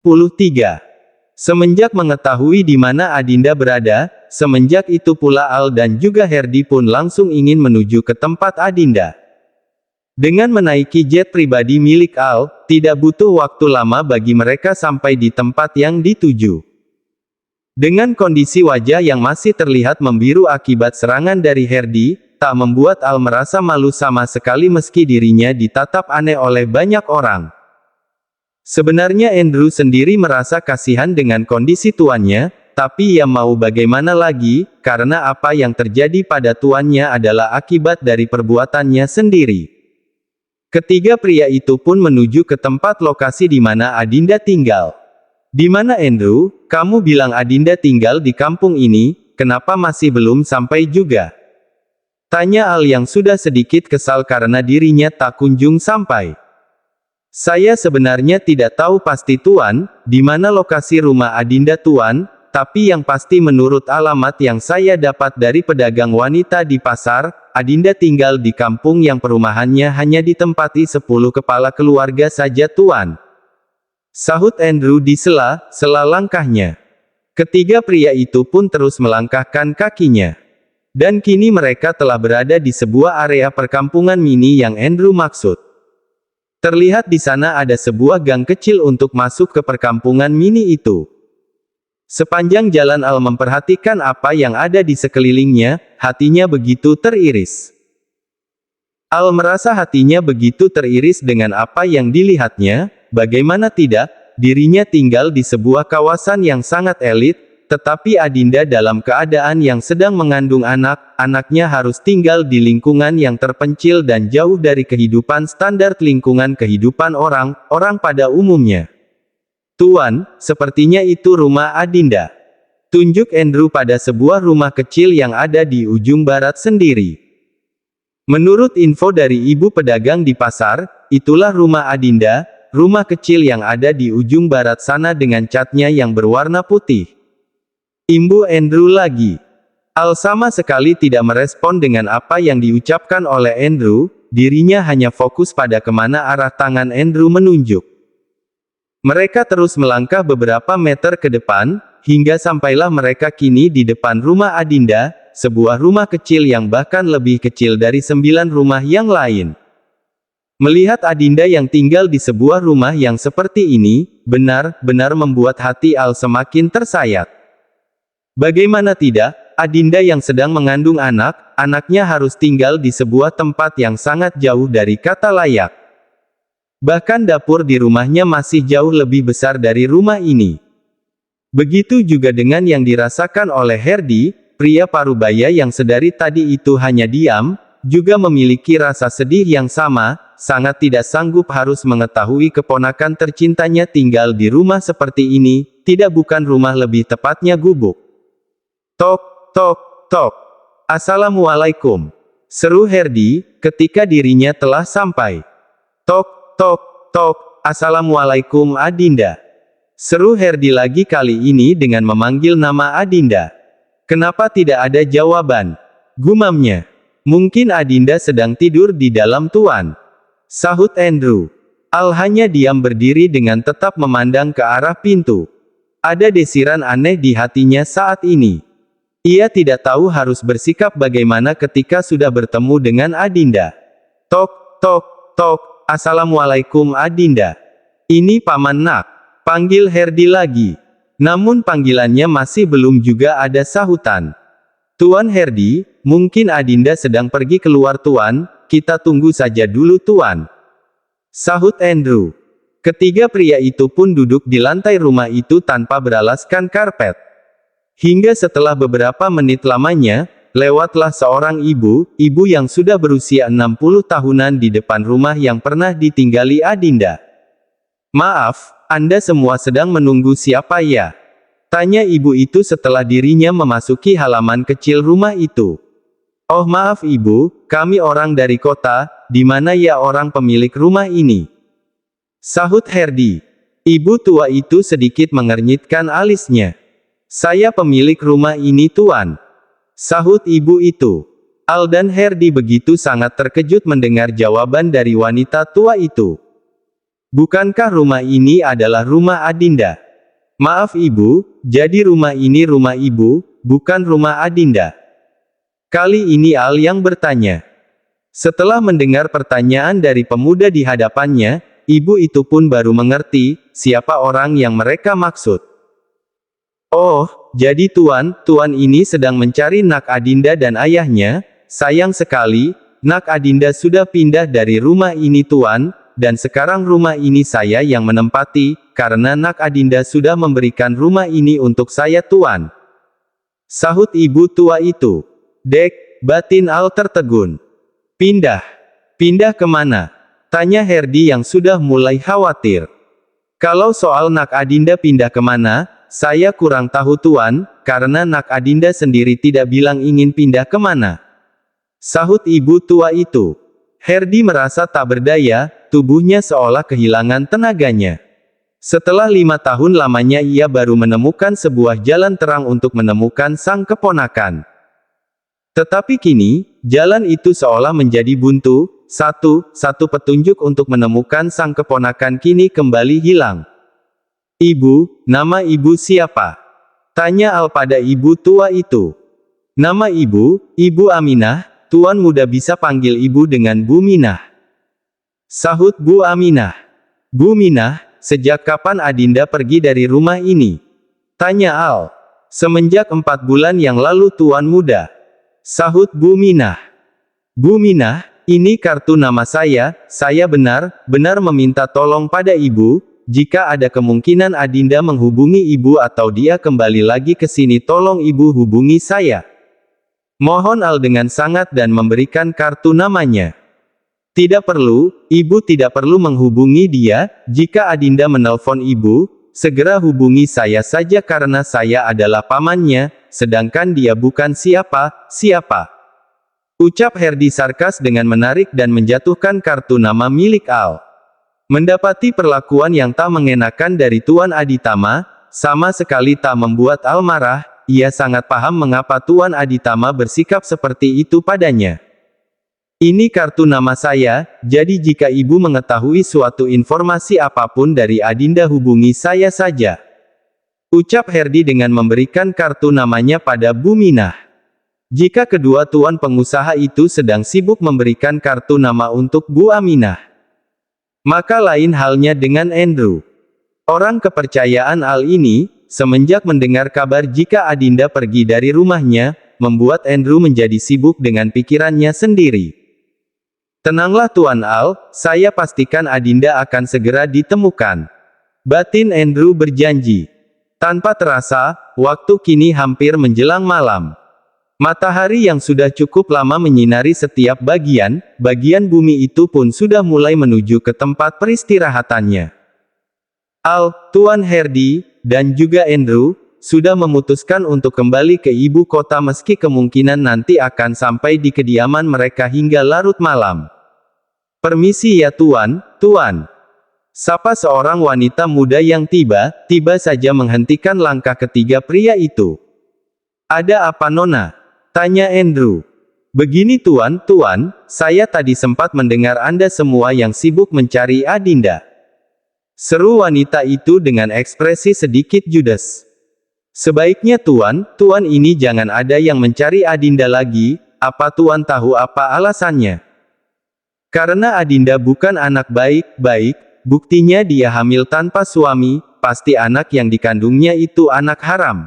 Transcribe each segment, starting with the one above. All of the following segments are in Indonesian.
23. Semenjak mengetahui di mana Adinda berada, semenjak itu pula Al dan juga Herdi pun langsung ingin menuju ke tempat Adinda. Dengan menaiki jet pribadi milik Al, tidak butuh waktu lama bagi mereka sampai di tempat yang dituju. Dengan kondisi wajah yang masih terlihat membiru akibat serangan dari Herdi, tak membuat Al merasa malu sama sekali meski dirinya ditatap aneh oleh banyak orang. Sebenarnya Andrew sendiri merasa kasihan dengan kondisi tuannya, tapi ia mau bagaimana lagi, karena apa yang terjadi pada tuannya adalah akibat dari perbuatannya sendiri. Ketiga pria itu pun menuju ke tempat lokasi di mana Adinda tinggal. "Di mana Andrew? Kamu bilang Adinda tinggal di kampung ini, kenapa masih belum sampai juga?" tanya Al yang sudah sedikit kesal karena dirinya tak kunjung sampai. "Saya sebenarnya tidak tahu pasti Tuan, di mana lokasi rumah Adinda Tuan, tapi yang pasti menurut alamat yang saya dapat dari pedagang wanita di pasar, Adinda tinggal di kampung yang perumahannya hanya ditempati 10 kepala keluarga saja Tuan," sahut Andrew di sela-sela langkahnya. Ketiga pria itu pun terus melangkahkan kakinya. Dan kini mereka telah berada di sebuah area perkampungan mini yang Andrew maksud. Terlihat di sana ada sebuah gang kecil untuk masuk ke perkampungan mini itu. Sepanjang jalan Al memperhatikan apa yang ada di sekelilingnya, hatinya begitu teriris. Al merasa hatinya begitu teriris dengan apa yang dilihatnya, bagaimana tidak, dirinya tinggal di sebuah kawasan yang sangat elit, tetapi Adinda dalam keadaan yang sedang mengandung anak-anaknya harus tinggal di lingkungan yang terpencil dan jauh dari kehidupan standar lingkungan kehidupan orang pada umumnya. "Tuan, sepertinya itu rumah Adinda," tunjuk Andrew pada sebuah rumah kecil yang ada di ujung barat sendiri. Menurut info dari ibu pedagang di pasar, itulah rumah Adinda, rumah kecil yang ada di ujung barat sana dengan catnya yang berwarna putih. Imbu Andrew lagi. Al sama sekali tidak merespon dengan apa yang diucapkan oleh Andrew, dirinya hanya fokus pada kemana arah tangan Andrew menunjuk. Mereka terus melangkah beberapa meter ke depan, hingga sampailah mereka kini di depan rumah Adinda, sebuah rumah kecil yang bahkan lebih kecil dari 9 rumah yang lain. Melihat Adinda yang tinggal di sebuah rumah yang seperti ini, benar-benar membuat hati Al semakin tersayat. Bagaimana tidak, Adinda yang sedang mengandung anak-anaknya harus tinggal di sebuah tempat yang sangat jauh dari kata layak. Bahkan dapur di rumahnya masih jauh lebih besar dari rumah ini. Begitu juga dengan yang dirasakan oleh Herdi, pria parubaya yang sedari tadi itu hanya diam, juga memiliki rasa sedih yang sama, sangat tidak sanggup harus mengetahui keponakan tercintanya tinggal di rumah seperti ini, tidak bukan rumah lebih tepatnya gubuk. "Tok, tok, tok. Assalamualaikum," seru Herdi, ketika dirinya telah sampai. "Tok, tok, tok. Assalamualaikum Adinda," seru Herdi lagi kali ini dengan memanggil nama Adinda. "Kenapa tidak ada jawaban?" gumamnya. "Mungkin Adinda sedang tidur di dalam Tuan," sahut Andrew. Al hanya diam berdiri dengan tetap memandang ke arah pintu. Ada desiran aneh di hatinya saat ini. Ia tidak tahu harus bersikap bagaimana ketika sudah bertemu dengan Adinda. "Tok, tok, tok. Assalamualaikum Adinda. Ini Paman Nak," panggil Herdi lagi. Namun panggilannya masih belum juga ada sahutan. "Tuan Herdi, mungkin Adinda sedang pergi keluar Tuan, kita tunggu saja dulu Tuan," sahut Andrew. Ketiga pria itu pun duduk di lantai rumah itu tanpa beralaskan karpet. Hingga setelah beberapa menit lamanya, lewatlah seorang ibu yang sudah berusia 60 tahunan di depan rumah yang pernah ditinggali Adinda. "Maaf, Anda semua sedang menunggu siapa ya?" tanya ibu itu setelah dirinya memasuki halaman kecil rumah itu. "Oh maaf ibu, kami orang dari kota, di mana ya orang pemilik rumah ini?" sahut Herdi. Ibu tua itu sedikit mengernyitkan alisnya. "Saya pemilik rumah ini Tuan," sahut ibu itu. Al dan Herdi begitu sangat terkejut mendengar jawaban dari wanita tua itu. Bukankah rumah ini adalah rumah Adinda? Maaf Ibu, jadi rumah ini rumah Ibu, bukan rumah Adinda. Kali ini Al yang bertanya. Setelah mendengar pertanyaan dari pemuda di hadapannya, ibu itu pun baru mengerti, siapa orang yang mereka maksud. Oh, jadi Tuan ini sedang mencari Nak Adinda dan ayahnya. Sayang sekali, Nak Adinda sudah pindah dari rumah ini Tuan, dan sekarang rumah ini saya yang menempati, karena Nak Adinda sudah memberikan rumah ini untuk saya Tuan. Sahut ibu tua itu. Dek, batin Al tertegun. Pindah? Pindah kemana? Tanya Herdi yang sudah mulai khawatir. Kalau soal Nak Adinda pindah kemana, saya kurang tahu Tuan, karena Nak Adinda sendiri tidak bilang ingin pindah kemana. Sahut ibu tua itu. Herdi merasa tak berdaya, tubuhnya seolah kehilangan tenaganya. Setelah 5 tahun lamanya ia baru menemukan sebuah jalan terang untuk menemukan sang keponakan. Tetapi kini, jalan itu seolah menjadi buntu, satu petunjuk untuk menemukan sang keponakan kini kembali hilang. Ibu, nama ibu siapa? Tanya Al pada ibu tua itu. Nama ibu, Ibu Aminah, Tuan muda bisa panggil ibu dengan Bu Minah. Sahut Bu Aminah. Bu Minah, sejak kapan Adinda pergi dari rumah ini? Tanya Al. Semenjak 4 bulan yang lalu Tuan muda. Sahut Bu Minah. Bu Minah, ini kartu nama saya benar-benar meminta tolong pada ibu, jika ada kemungkinan Adinda menghubungi ibu atau dia kembali lagi ke sini tolong ibu hubungi saya. Mohon Al dengan sangat dan memberikan kartu namanya. Tidak perlu, ibu tidak perlu menghubungi dia, jika Adinda menelpon ibu, segera hubungi saya saja karena saya adalah pamannya, sedangkan dia bukan siapa-siapa. Ucap Herdi sarkas dengan menarik dan menjatuhkan kartu nama milik Al. Mendapati perlakuan yang tak mengenakan dari Tuan Aditama, sama sekali tak membuat Al marah, ia sangat paham mengapa Tuan Aditama bersikap seperti itu padanya. Ini kartu nama saya, jadi jika ibu mengetahui suatu informasi apapun dari Adinda hubungi saya saja. Ucap Herdi dengan memberikan kartu namanya pada Bu Minah. Jika kedua tuan pengusaha itu sedang sibuk memberikan kartu nama untuk Bu Aminah, maka lain halnya dengan Andrew. Orang kepercayaan Al ini, semenjak mendengar kabar jika Adinda pergi dari rumahnya, membuat Andrew menjadi sibuk dengan pikirannya sendiri. Tenanglah Tuan Al, saya pastikan Adinda akan segera ditemukan. Batin Andrew berjanji. Tanpa terasa, waktu kini hampir menjelang malam. Matahari yang sudah cukup lama menyinari setiap bagian bumi itu pun sudah mulai menuju ke tempat peristirahatannya. Al, Tuan Herdi, dan juga Andrew, sudah memutuskan untuk kembali ke ibu kota meski kemungkinan nanti akan sampai di kediaman mereka hingga larut malam. Permisi ya Tuan. Sapa seorang wanita muda yang tiba saja menghentikan langkah ketiga pria itu. Ada apa Nona? Tanya Andrew. Begini Tuan, saya tadi sempat mendengar Anda semua yang sibuk mencari Adinda. Seru wanita itu dengan ekspresi sedikit judes. Sebaiknya Tuan ini jangan ada yang mencari Adinda lagi, apa Tuan tahu apa alasannya? Karena Adinda bukan anak baik-baik, buktinya dia hamil tanpa suami, pasti anak yang dikandungnya itu anak haram.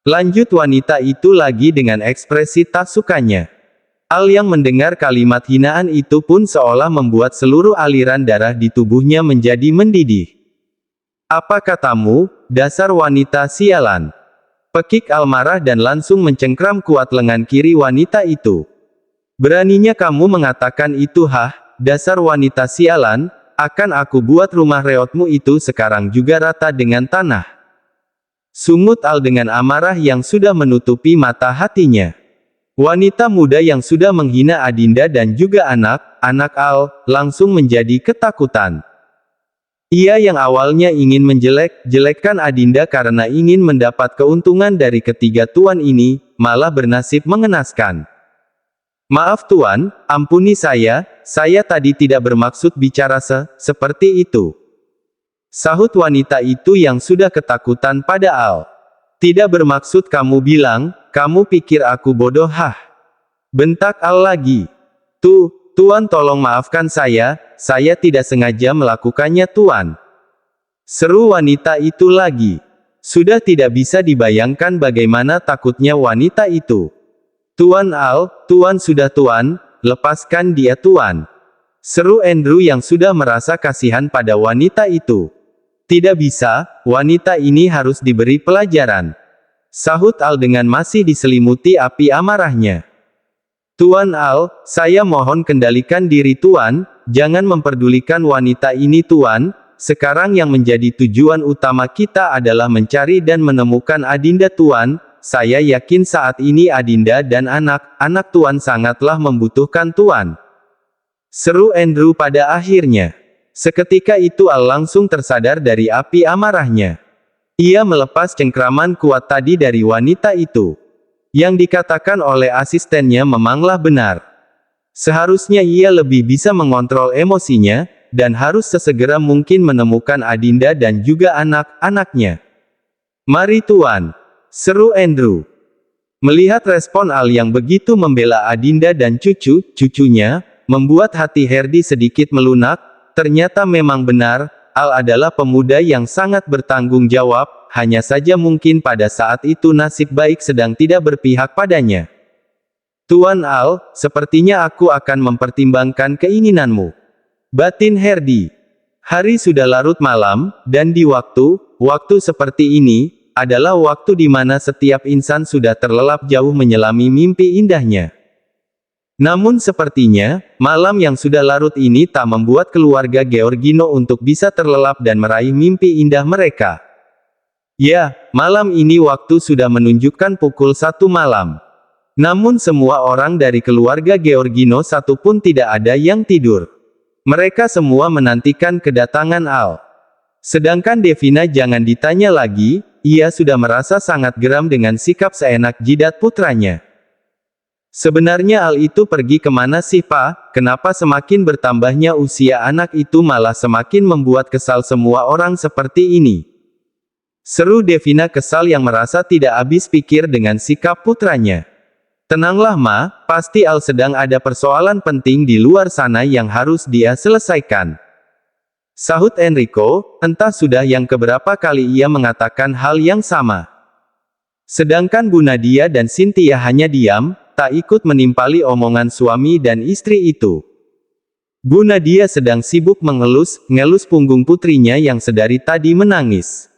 Lanjut wanita itu lagi dengan ekspresi tak sukanya. Al yang mendengar kalimat hinaan itu pun seolah membuat seluruh aliran darah di tubuhnya menjadi mendidih. Apa katamu, dasar wanita sialan? Pekik Al marah dan langsung mencengkram kuat lengan kiri wanita itu. Beraninya kamu mengatakan itu dasar wanita sialan, akan aku buat rumah reotmu itu sekarang juga rata dengan tanah. Sungut Al dengan amarah yang sudah menutupi mata hatinya. Wanita muda yang sudah menghina Adinda dan juga anak Al, langsung menjadi ketakutan. Ia yang awalnya ingin menjelek-jelekkan Adinda karena ingin mendapat keuntungan dari ketiga tuan ini, malah bernasib mengenaskan. Maaf Tuan, ampuni saya saya tadi tidak bermaksud bicara seperti itu. Sahut wanita itu yang sudah ketakutan pada Al. Tidak bermaksud kamu bilang, kamu pikir aku bodoh hah? Bentak Al lagi. Tuan tolong maafkan saya tidak sengaja melakukannya Tuan. Seru wanita itu lagi. Sudah tidak bisa dibayangkan bagaimana takutnya wanita itu. Tuan Al, Tuan sudah Tuan, lepaskan dia Tuan. Seru Andrew yang sudah merasa kasihan pada wanita itu. Tidak bisa, wanita ini harus diberi pelajaran. Sahut Al dengan masih diselimuti api amarahnya. Tuan Al, saya mohon kendalikan diri Tuan, jangan memperdulikan wanita ini Tuan. Sekarang yang menjadi tujuan utama kita adalah mencari dan menemukan Adinda Tuan. Saya yakin saat ini Adinda dan anak-anak Tuan sangatlah membutuhkan Tuan. Seru Andrew pada akhirnya. Seketika itu Al langsung tersadar dari api amarahnya. Ia melepas cengkraman kuat tadi dari wanita itu. Yang dikatakan oleh asistennya memanglah benar. Seharusnya ia lebih bisa mengontrol emosinya, dan harus sesegera mungkin menemukan Adinda dan juga anak-anaknya. Mari Tuan. Seru Andrew. Melihat respon Al yang begitu membela Adinda dan cucunya, membuat hati Herdi sedikit melunak. Ternyata memang benar, Al adalah pemuda yang sangat bertanggung jawab, hanya saja mungkin pada saat itu nasib baik sedang tidak berpihak padanya. Tuan Al, sepertinya aku akan mempertimbangkan keinginanmu. Batin Herdi. Hari sudah larut malam, dan di waktu seperti ini, adalah waktu di mana setiap insan sudah terlelap jauh menyelami mimpi indahnya. Namun sepertinya, malam yang sudah larut ini tak membuat keluarga Georgino untuk bisa terlelap dan meraih mimpi indah mereka. Ya, malam ini waktu sudah menunjukkan pukul 1 malam. Namun semua orang dari keluarga Georgino satu pun tidak ada yang tidur. Mereka semua menantikan kedatangan Al. Sedangkan Devina jangan ditanya lagi, ia sudah merasa sangat geram dengan sikap seenak jidat putranya. Sebenarnya Al itu pergi kemana sih Pak? Kenapa semakin bertambahnya usia anak itu malah semakin membuat kesal semua orang seperti ini? Seru Devina kesal yang merasa tidak habis pikir dengan sikap putranya. Tenanglah Ma, pasti Al sedang ada persoalan penting di luar sana yang harus dia selesaikan. Sahut Enrico, entah sudah yang keberapa kali ia mengatakan hal yang sama. Sedangkan Bu Nadia dan Cynthia hanya diam, tak ikut menimpali omongan suami dan istri itu. Bu Nadia sedang sibuk mengelus punggung putrinya yang sedari tadi menangis.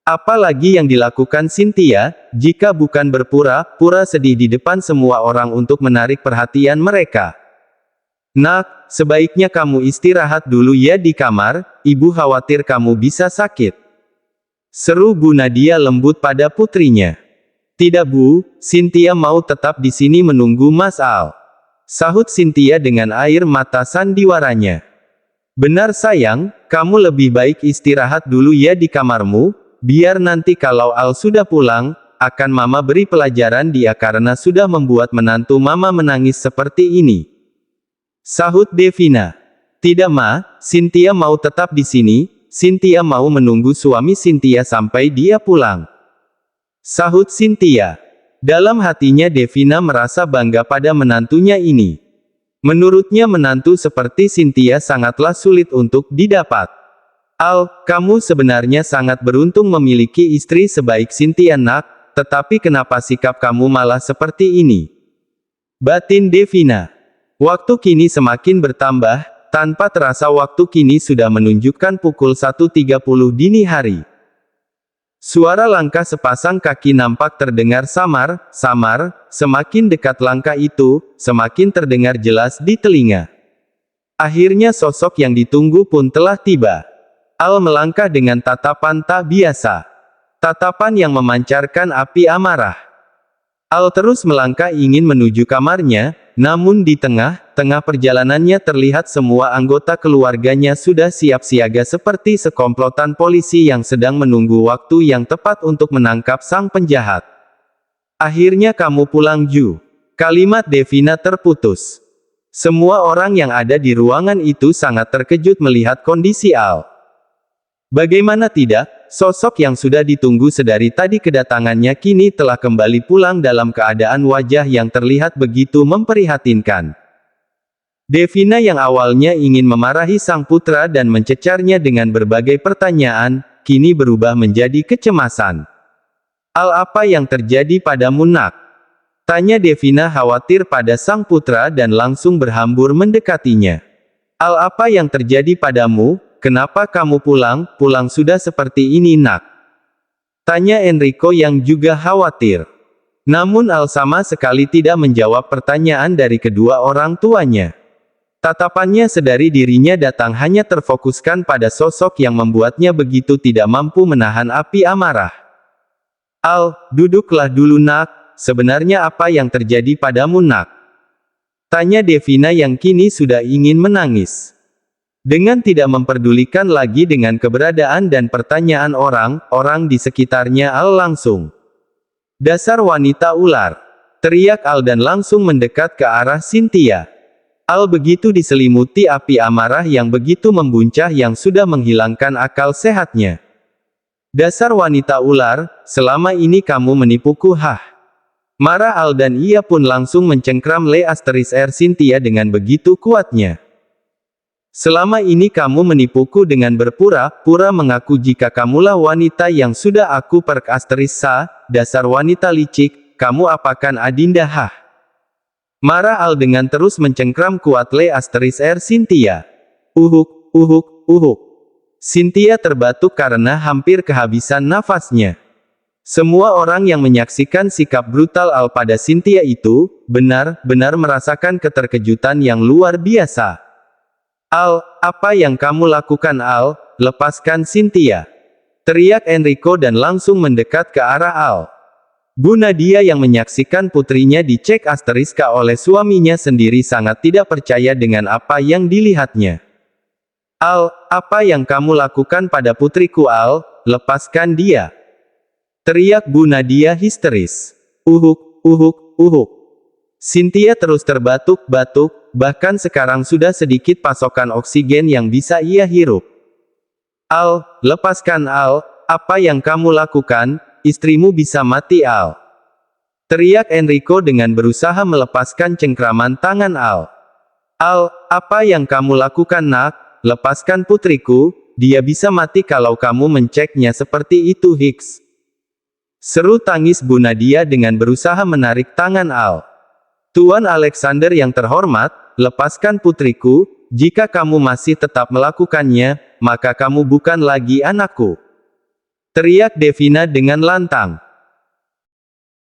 Apalagi yang dilakukan Cynthia, jika bukan berpura-pura sedih di depan semua orang untuk menarik perhatian mereka. Nak, sebaiknya kamu istirahat dulu ya di kamar, ibu khawatir kamu bisa sakit. Seru Bu Nadia lembut pada putrinya. Tidak Bu, Cynthia mau tetap di sini menunggu Mas Al. Sahut Cynthia dengan air mata sandiwaranya. Benar sayang, kamu lebih baik istirahat dulu ya di kamarmu. Biar nanti kalau Al sudah pulang, akan Mama beri pelajaran dia karena sudah membuat menantu Mama menangis seperti ini. Sahut Devina. Tidak Ma, Cynthia mau tetap di sini, Cynthia mau menunggu suami Cynthia sampai dia pulang. Sahut Cynthia. Dalam hatinya Devina merasa bangga pada menantunya ini. Menurutnya menantu seperti Cynthia sangatlah sulit untuk didapat. Al, kamu sebenarnya sangat beruntung memiliki istri sebaik Cynthia nak, tetapi kenapa sikap kamu malah seperti ini? Batin Devina. Waktu kini semakin bertambah, tanpa terasa waktu kini sudah menunjukkan pukul 1.30 dini hari. Suara langkah sepasang kaki nampak terdengar samar, semakin dekat langkah itu, semakin terdengar jelas di telinga. Akhirnya sosok yang ditunggu pun telah tiba. Al melangkah dengan tatapan tak biasa. Tatapan yang memancarkan api amarah. Al terus melangkah ingin menuju kamarnya, namun di tengah perjalanannya terlihat semua anggota keluarganya sudah siap siaga seperti sekomplotan polisi yang sedang menunggu waktu yang tepat untuk menangkap sang penjahat. Akhirnya kamu pulang Ju. Kalimat Devina terputus. Semua orang yang ada di ruangan itu sangat terkejut melihat kondisi Al. Bagaimana tidak, sosok yang sudah ditunggu sedari tadi kedatangannya kini telah kembali pulang dalam keadaan wajah yang terlihat begitu memprihatinkan. Devina yang awalnya ingin memarahi sang putra dan mencecarnya dengan berbagai pertanyaan, kini berubah menjadi kecemasan. Al, apa yang terjadi padamu nak? Tanya Devina khawatir pada sang putra dan langsung berhambur mendekatinya. Al, apa yang terjadi padamu? Kenapa kamu pulang sudah seperti ini nak? Tanya Enrico yang juga khawatir. Namun Al sama sekali tidak menjawab pertanyaan dari kedua orang tuanya. Tatapannya sedari dirinya datang hanya terfokuskan pada sosok yang membuatnya begitu tidak mampu menahan api amarah. Al, duduklah dulu nak. Sebenarnya apa yang terjadi padamu nak? Tanya Devina yang kini sudah ingin menangis. Dengan tidak memperdulikan lagi dengan keberadaan dan pertanyaan orang di sekitarnya, Al langsung. Dasar wanita ular! Teriak Al dan langsung mendekat ke arah Cynthia. Al begitu diselimuti api amarah yang begitu membuncah yang sudah menghilangkan akal sehatnya. Dasar wanita ular, selama ini kamu menipuku hah? Marah Al dan ia pun langsung mencengkram Le Asteris R Cynthia dengan begitu kuatnya. Selama ini kamu menipuku dengan berpura-pura mengaku jika kamulah wanita yang sudah aku perk Asteris Sa, dasar wanita licik, kamu apakan Adinda hah? Marah Al dengan terus mencengkram kuat Le Asteris R Cynthia. Uhuk. Cynthia terbatuk karena hampir kehabisan nafasnya. Semua orang yang menyaksikan sikap brutal Al pada Cynthia itu, benar-benar merasakan keterkejutan yang luar biasa. Al, apa yang kamu lakukan Al? Lepaskan Cynthia! Teriak Enrico dan langsung mendekat ke arah Al. Bu Nadia yang menyaksikan putrinya dicek asteriska oleh suaminya sendiri sangat tidak percaya dengan apa yang dilihatnya. Al, apa yang kamu lakukan pada putriku Al? Lepaskan dia! Teriak Bu Nadia histeris. Uhuk. Cynthia terus terbatuk-batuk, bahkan sekarang sudah sedikit pasokan oksigen yang bisa ia hirup. Al, lepaskan Al, apa yang kamu lakukan? Istrimu bisa mati Al. Teriak Enrico dengan berusaha melepaskan cengkraman tangan Al. Al, apa yang kamu lakukan nak? Lepaskan putriku, dia bisa mati kalau kamu menceknya seperti itu Hicks. Seru tangis Bu Nadia dengan berusaha menarik tangan Al. Tuan Alexander yang terhormat, lepaskan putriku, jika kamu masih tetap melakukannya, maka kamu bukan lagi anakku. Teriak Devina dengan lantang.